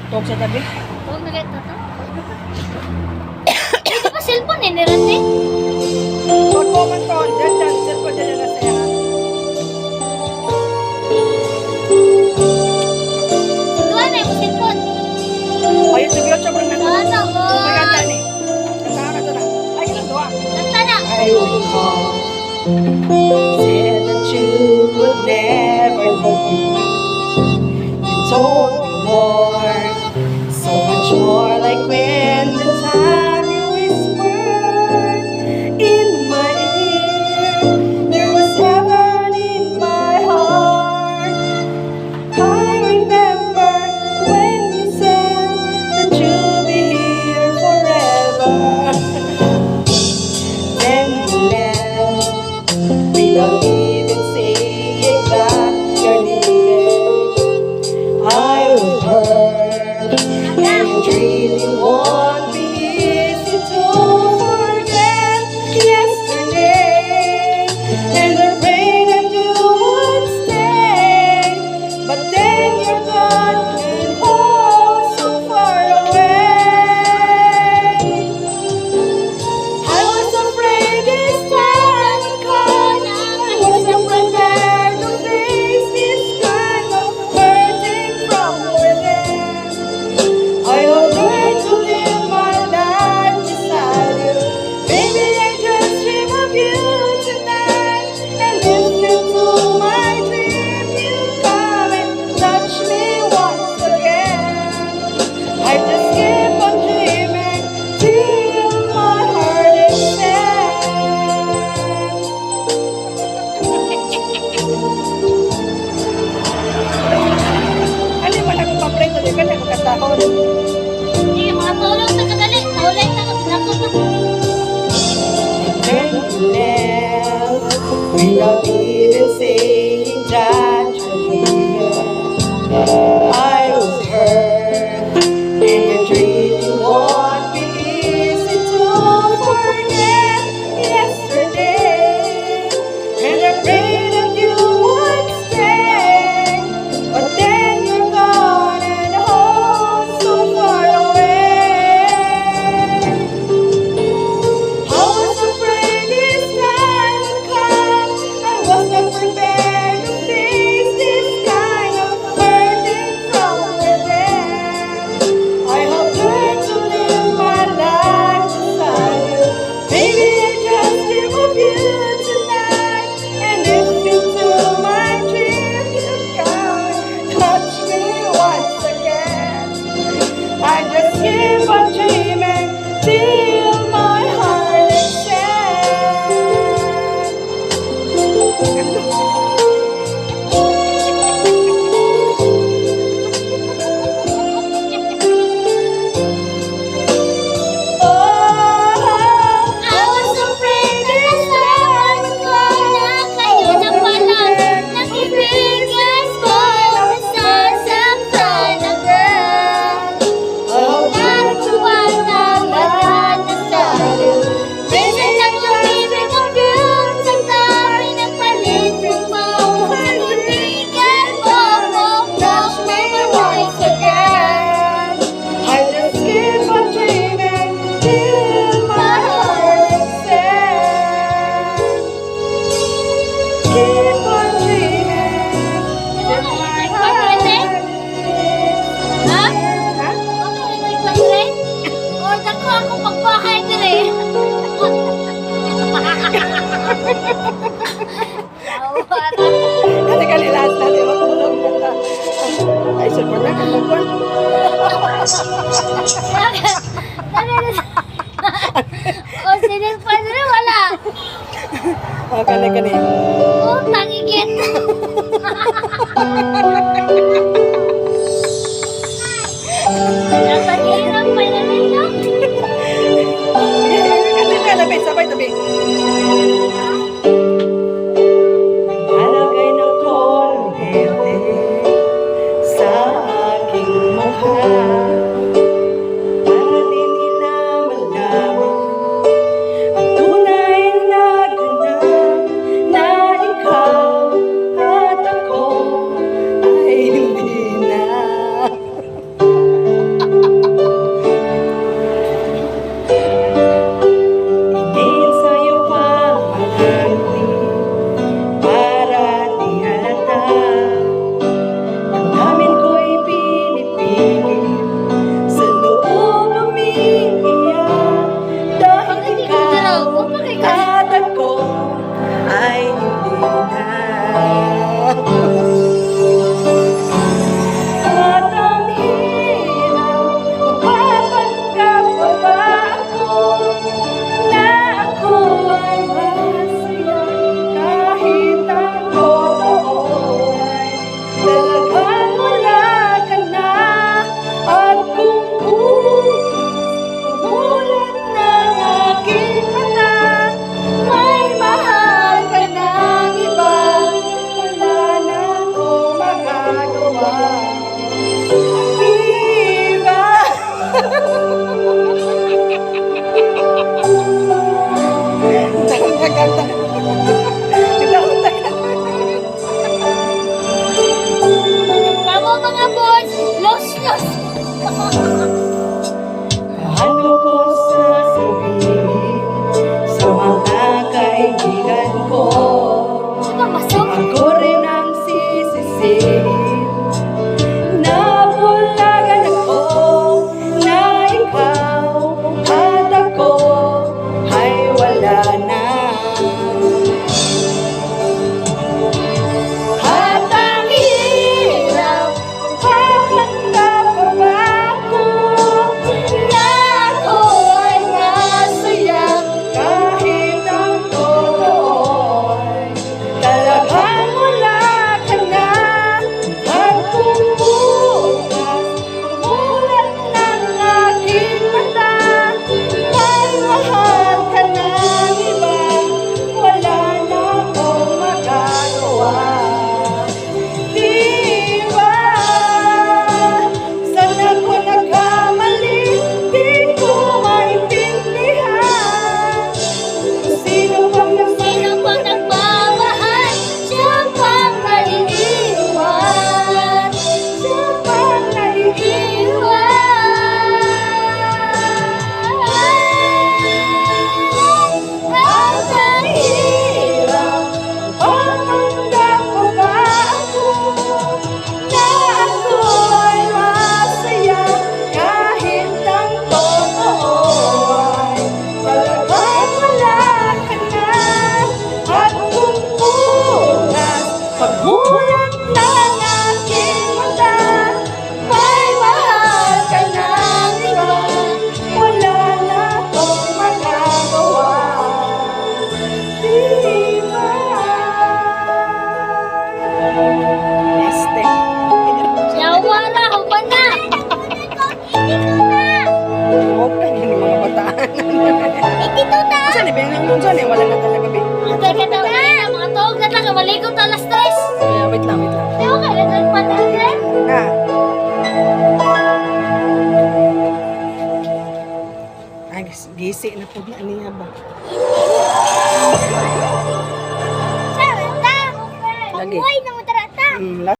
Tog sa tabi. Huwag na ganito to. Ito pa cellphone eh, nirante. Pag-comment ko, dyan, cellphone dyan na saya. Dua na yung cellphone. Ayun, YouTube rin na to. Ano ko? Maganda ni. Kasama na to na. Ay, ilang duwa. Kanta na. I recall, said that you would never leave. You told me more, so much more like when the time you whispered in my ear. There was heaven in my heart. I remember when you said that you'll be here forever. Then you left without even saying that you're leaving. I was hurt and really won't be easy to forget yesterday. And I prayed that you would stay, but then you're gone and oh, so far away. I was afraid this time would come. I wasn't prepared to face this kind of hurting from within. I will learn to live my life beside you. Baby, I just dream of you tonight. And if into my dream you come and touch me once again, I just keep on dreaming till my heart is sad. Ano yung mga paborito din ka na magkatahon? Sige, mga tulong na kadali. Naulay na ako. Nakot na. Then you left without even saying that you're leaving. I was hurt and it really won't be easy to forget yesterday. And I prayed that you would stay, but then you're gone and oh, so far away. I was afraid this time would come. I wasn't prepared to face this kind of hurting from within. I have learned to live my life beside you. Baby, I just dream of you tonight. And if into my dream you come and touch me once again, I just keep on dreaming till my heart is sad. Oh, I was afraid this time would come na kayo na pala. Nakibigay ko sasaktan agad. Natuwa na lahat na sa'yo. Minsan lang yung ibig ko yun sa tabi na palitin mo. Nakibigay mo touch me once again. I just keep on dreaming till my heart is sad. Keep on dreaming till my heart is Ha? sad. Okay, nagpagre? Order ko ako pagbahay dire. Tawar. Kasi kanilas natin matulog na ta. Ay, support na kapag O, sinilpan rin, wala. Oh, kani. O, tangigit. Napagirap pa na rin, no? Kani, sabay tabi. Nalagay ng kuryente sa aking mukha. Para di nila malaman ang tunay na ganap na ikaw at ako Este. Yawa na, huwag na. Okay, yun yung mga bataan. Ikito na. Saan eh, bengang nun saan eh, wala na talaga be. Antay ka daw na, mga tawag na lang, maligo ta alas 3. Wait lang, wait lang. Ayaw ka, nagdag panagan. Na. Ay, gisi na po na niya ba?